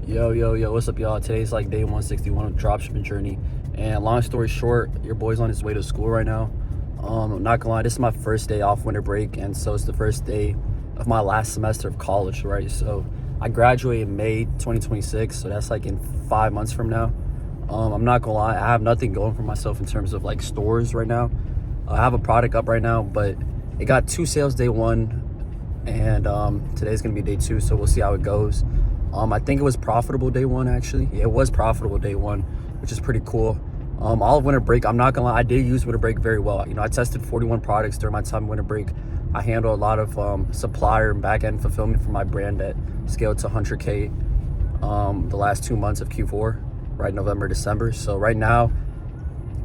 Yo, what's up, y'all? Today's like day 161 of dropshipping journey. And long story short, your boy's on his way to school right now. I'm not gonna lie, this is my first day off winter break, and so it's the first day of my last semester of college, right? So I graduate in May 2026, so that's like in 5 months from now. I'm not gonna lie, I have nothing going for myself in terms of like stores right now. I have a product up right now, but it got 2 sales day 1, and today's gonna be day 2, so we'll see how it goes. I think it was profitable day 1, actually. Yeah, it was profitable day 1, which is pretty cool. All of winter break, I'm not gonna lie, I did use winter break very well. You know, I tested 41 products during my time in winter break. I handled a lot of supplier and back-end fulfillment for my brand that scaled to 100K the last 2 months of Q4, right? November, December. So right now,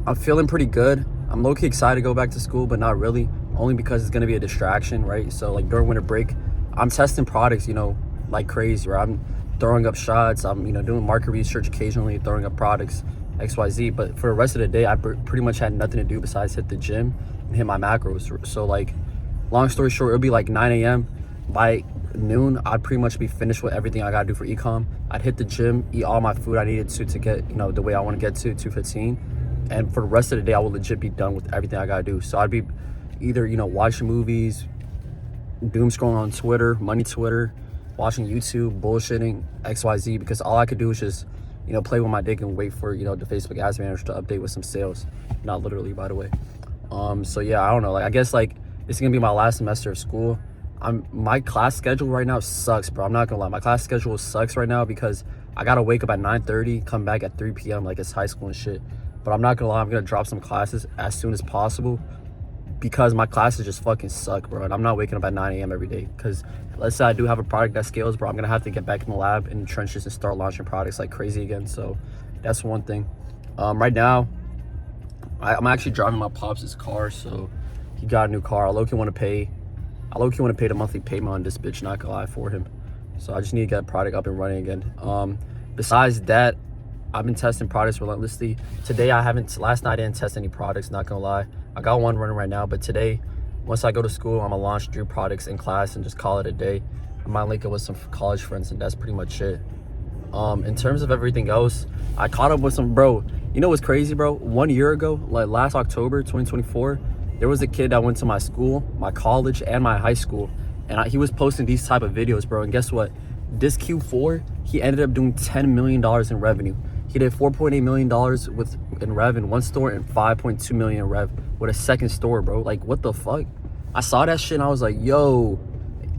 I'm feeling pretty good. I'm low-key excited to go back to school, but not really, only because it's gonna be a distraction, right? So like during winter break, I'm testing products, you know, like crazy, right? I'm throwing up shots, I'm, you know, doing market research occasionally, throwing up products, XYZ. But for the rest of the day, I pretty much had nothing to do besides hit the gym and hit my macros. So like, long story short, it'll be like 9 a.m. By noon, I'd pretty much be finished with everything I gotta do for ecom. I'd hit the gym, eat all my food I needed to get, you know, the way I want to get to 215. And for the rest of the day, I will legit be done with everything I gotta do. So I'd be either, you know, watching movies, doom scrolling on Twitter, money Twitter, watching YouTube, bullshitting, XYZ, because all I could do was just, you know, play with my dick and wait for, you know, the Facebook ads manager to update with some sales. Not literally, by the way. So yeah, I don't know. Like, I guess like this is gonna be my last semester of school. My class schedule right now sucks, bro. I'm not gonna lie. My class schedule sucks right now because I gotta wake up at 9:30, come back at 3 p.m. like it's high school and shit. But I'm not gonna lie, I'm gonna drop some classes as soon as possible because my classes just fucking suck, bro. And I'm not waking up at 9 a.m. every day because let's say I do have a product that scales, bro, I'm gonna have to get back in the lab in the trenches and start launching products like crazy again. So that's one thing. Right now, I'm actually driving my pops' car, so he got a new car. I low-key want to pay the monthly payment on this bitch, not gonna lie, for him. So I just need to get a product up and running again. Besides that, I've been testing products relentlessly. Last night I didn't test any products, not gonna lie. I got one running right now, but today, once I go to school, I'm gonna launch 3 products in class and just call it a day. I might link it with some college friends, and that's pretty much it. In terms of everything else, I caught up with some, bro, you know what's crazy, bro? 1 year ago, like last October 2024, there was a kid that went to my school, my college, and my high school, and he was posting these type of videos, bro. And guess what? This Q4, he ended up doing $10 million in revenue. He did $4.8 million in rev in one store and $5.2 million in rev with a second store, bro. Like, what the fuck? I saw that shit and I was like, yo.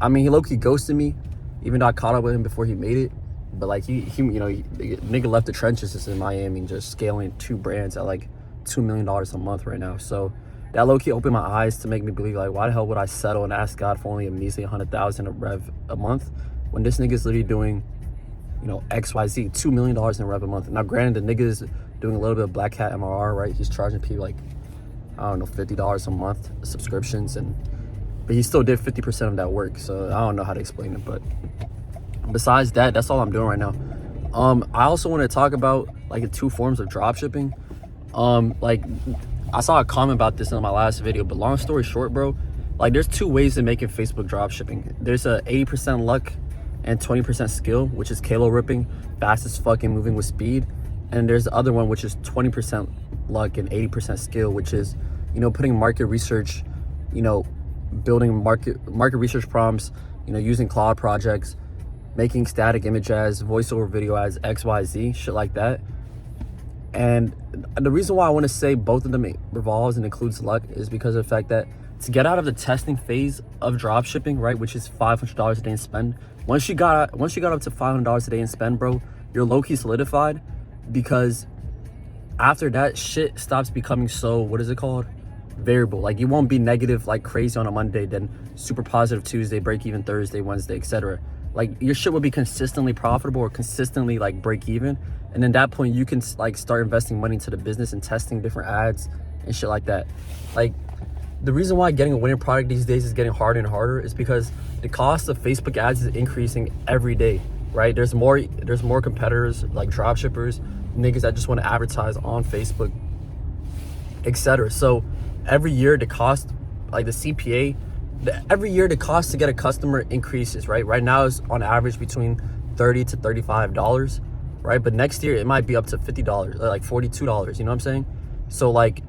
I mean, he low-key ghosted me, even though I caught up with him before he made it. But like, he nigga left the trenches just in Miami and just scaling 2 brands at like $2 million a month right now. So that low-key opened my eyes to make me believe, like, why the hell would I settle and ask God for only a measly 100,000 of rev a month when this nigga's literally doing, you know, XYZ, $2 million in rev a month. Now, granted, the nigga's doing a little bit of Black Hat MRR, right? He's charging people like, I don't know, $50 a month subscriptions, but he still did 50% of that work. So I don't know how to explain it, but besides that, that's all I'm doing right now. I also want to talk about like the 2 forms of drop shipping. Like, I saw a comment about this in my last video, but long story short, bro, like there's 2 ways of making Facebook drop shipping. There's a 80% luck and 20% skill, which is Kalo ripping, fast as fucking moving with speed. And there's the other one, which is 20% luck and 80% skill, which is, you know, putting market research, you know, building market research prompts, you know, using cloud projects, making static image ads, voiceover video ads, XYZ, shit like that. And the reason why I want to say both of them revolves and includes luck is because of the fact that to get out of the testing phase of drop shipping, right, which is $500 a day in spend, once you got up to $500 a day in spend, bro, you're low-key solidified, because after that, shit stops becoming so, what is it called, variable. Like, you won't be negative like crazy on a Monday, then super positive Tuesday, break even Thursday, Wednesday, etc. Like, your shit will be consistently profitable or consistently like break even, and then at that point you can like start investing money into the business and testing different ads and shit like that. Like, the reason why getting a winning product these days is getting harder and harder is because the cost of Facebook ads is increasing every day, right? There's more competitors like drop shippers, niggas that just want to advertise on Facebook, etc. So every year the cost, like the CPA, every year the cost to get a customer increases, right? Right now it's on average between $30 to $35, right? But next year it might be up to $50, like $42, you know what I'm saying? So like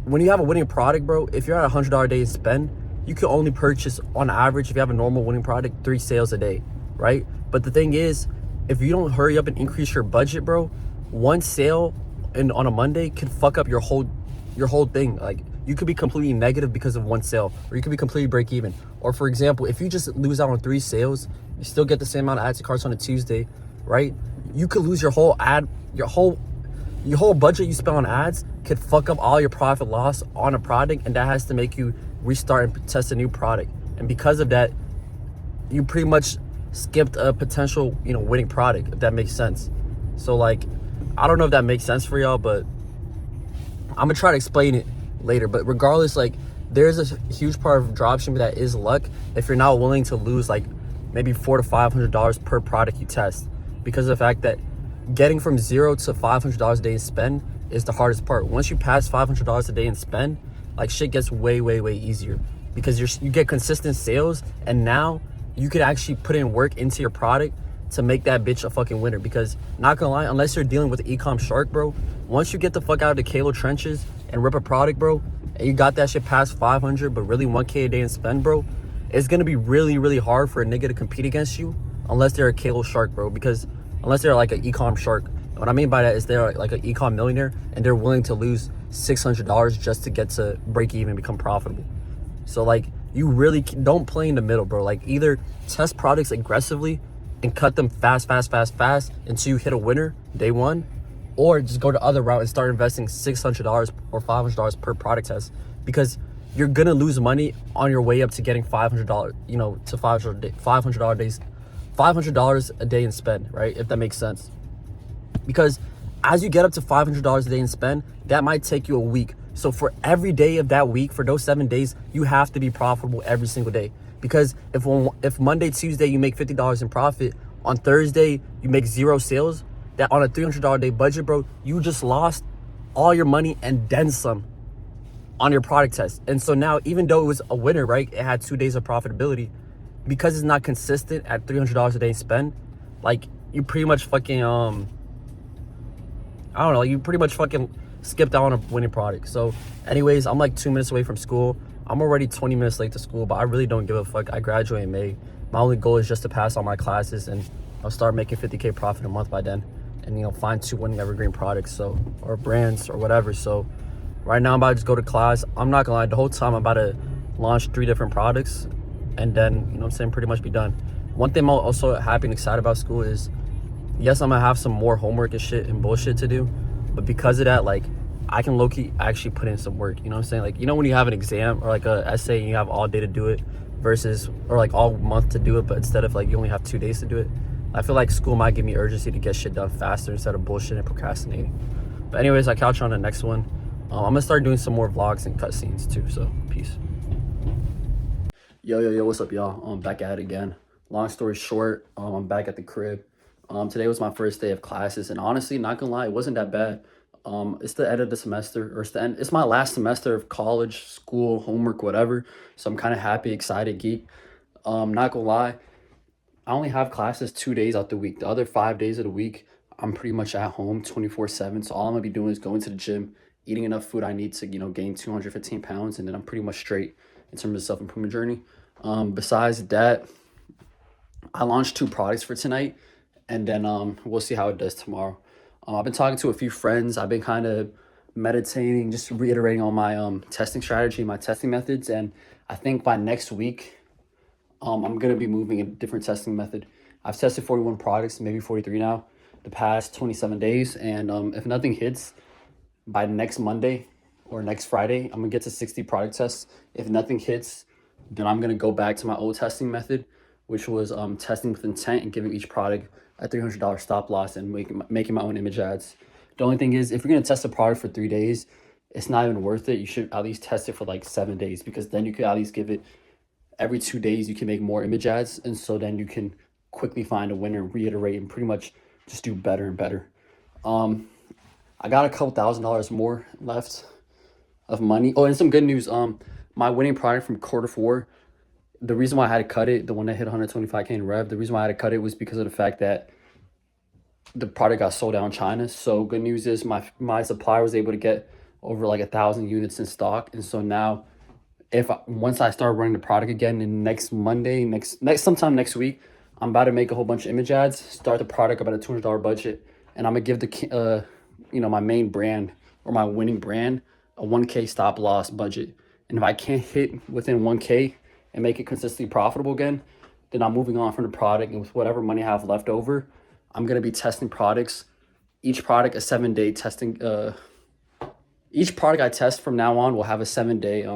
when you have a winning product, bro, if you're at $100 a day spend, you can only purchase on average, if you have a normal winning product, 3 sales a day, right? But the thing is, if you don't hurry up and increase your budget, bro, one sale on a Monday could fuck up your whole thing. Like you could be completely negative because of one sale, or you could be completely break even. Or for example, if you just lose out on 3 sales, you still get the same amount of ads to carts on a Tuesday, right? You could lose your whole budget you spent on ads could fuck up all your profit loss on a product, and that has to make you restart and test a new product. And because of that, you pretty much skipped a potential, winning product, if that makes sense. So like, I don't know if that makes sense for y'all, but I'm gonna try to explain it later. But regardless, like, there's a huge part of dropshipping that is luck if you're not willing to lose like maybe $400 to $500 per product you test, because of the fact that getting from $0 to $500 a day in spend is the hardest part. Once you pass $500 a day in spend, like, shit gets way easier, because you get consistent sales, and now you could actually put in work into your product to make that bitch a fucking winner. Because not gonna lie, unless you're dealing with an e-com shark, bro, once you get the fuck out of the Kalo trenches and rip a product, bro, and you got that shit past 500 but really 1K a day in spend, bro, it's gonna be really hard for a nigga to compete against you unless they're a Kalo shark, bro. Because unless they're like an e-com shark, what I mean by that is they're like an e-com millionaire and they're willing to lose $600 just to get to break even, become profitable. So like, you really don't play in the middle, bro. Like, either test products aggressively and cut them fast until you hit a winner day one, or just go the other route and start investing $600 or $500 per product test, because you're gonna lose money on your way up to getting $500, to $500 a day in spend, right? If that makes sense. Because as you get up to $500 a day in spend, that might take you a week. So for every day of that week, for those 7 days, you have to be profitable every single day. Because if Monday, Tuesday, you make $50 in profit, on Thursday, you make 0 sales, that on a $300 a day budget, bro, you just lost all your money and then some on your product test. And so now, even though it was a winner, right, it had 2 days of profitability, because it's not consistent at $300 a day spend, like, you pretty much fucking, you pretty much fucking skipped out on a winning product. So anyways, I'm like 2 minutes away from school. I'm already 20 minutes late to school, but I really don't give a fuck. I graduate in May. My only goal is just to pass all my classes, and I'll start making 50K profit a month by then, and find 2 winning evergreen products, or brands or whatever. So right now I'm about to just go to class. I'm not gonna lie, the whole time I'm about to launch 3 different products, and then pretty much be done. One thing I'm also happy and excited about school is, yes, I'm gonna have some more homework and shit and bullshit to do, but because of that, like, I can low-key actually put in some work, you know what I'm saying? Like, when you have an exam or like a essay and you have all day to do it or like all month to do it, but instead of like you only have 2 days to do it, I feel like school might give me urgency to get shit done faster instead of bullshit and procrastinating. But anyways, I couch on the next one. I'm gonna start doing some more vlogs and cutscenes too, so peace. Yo, what's up, y'all? I'm back at it again. Long story short, I'm back at the crib. Today was my first day of classes, and honestly, not gonna lie, it wasn't that bad. It's the end of the semester, or it's my last semester of college, school, homework, whatever. So I'm kind of happy, excited, geek. Not gonna lie, I only have classes 2 days out the week. The other 5 days of the week, I'm pretty much at home 24/7. So all I'm gonna be doing is going to the gym, eating enough food I need to, gain 215 pounds, and then I'm pretty much straight in terms of self-improvement journey. Besides that, I launched 2 products for tonight, and then we'll see how it does tomorrow. I've been talking to a few friends. I've been kind of meditating, just reiterating on my testing strategy, my testing methods, and I think by next week, I'm gonna be moving a different testing method. I've tested 41 products, maybe 43 now, the past 27 days, and if nothing hits by next Monday or next Friday, I'm gonna get to 60 product tests. If nothing hits, then I'm gonna go back to my old testing method, which was testing with intent and giving each product a $300 stop loss and making my own image ads. The only thing is, if you're gonna test a product for 3 days, it's not even worth it. You should at least test it for like 7 days, because then you could at least give it every 2 days. You can make more image ads, and so then you can quickly find a winner, reiterate, and pretty much just do better and better. I got a couple $1,000s more left of money. Oh, and some good news. My winning product from quarter 4, the reason why I had to cut it, the one that hit 125K in rev, the reason why I had to cut it was because of the fact that the product got sold out in China. So good news is my supplier was able to get over like 1,000 units in stock, and so now once I start running the product again in next Monday, next sometime next week, I'm about to make a whole bunch of image ads, start the product about a $200 budget, and I'm gonna give the my main brand or my winning brand a 1K stop loss budget. And if I can't hit within 1K and make it consistently profitable again, then I'm moving on from the product, and with whatever money I have left over, I'm gonna be testing products. Each product a 7-day testing. Each product I test from now on will have a 7-day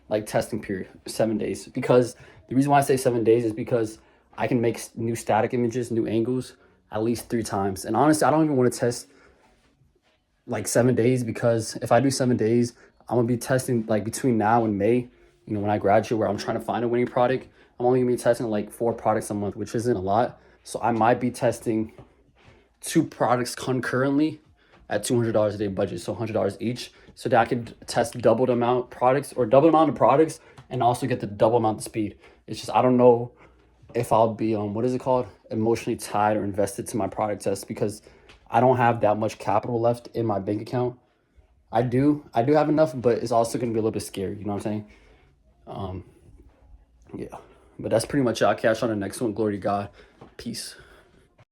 like testing period, 7 days. Because the reason why I say 7 days is because I can make new static images, new angles at least 3 times. And honestly, I don't even want to test like 7 days, because if I do 7 days, I'm gonna be testing like between now and May, when I graduate, where I'm trying to find a winning product. I'm only gonna be testing like 4 products a month, which isn't a lot. So I might be testing 2 products concurrently at $200 a day budget, so $100 each, so that I could test double the amount of products or double amount of products and also get the double amount of speed. It's just, I don't know if I'll be what is it called, emotionally tied or invested to my product test, because I don't have that much capital left in my bank account. I do have enough, but it's also gonna be a little bit scary, you know what I'm saying? Yeah, but that's pretty much it. I'll catch you on the next one. Glory to God. Peace.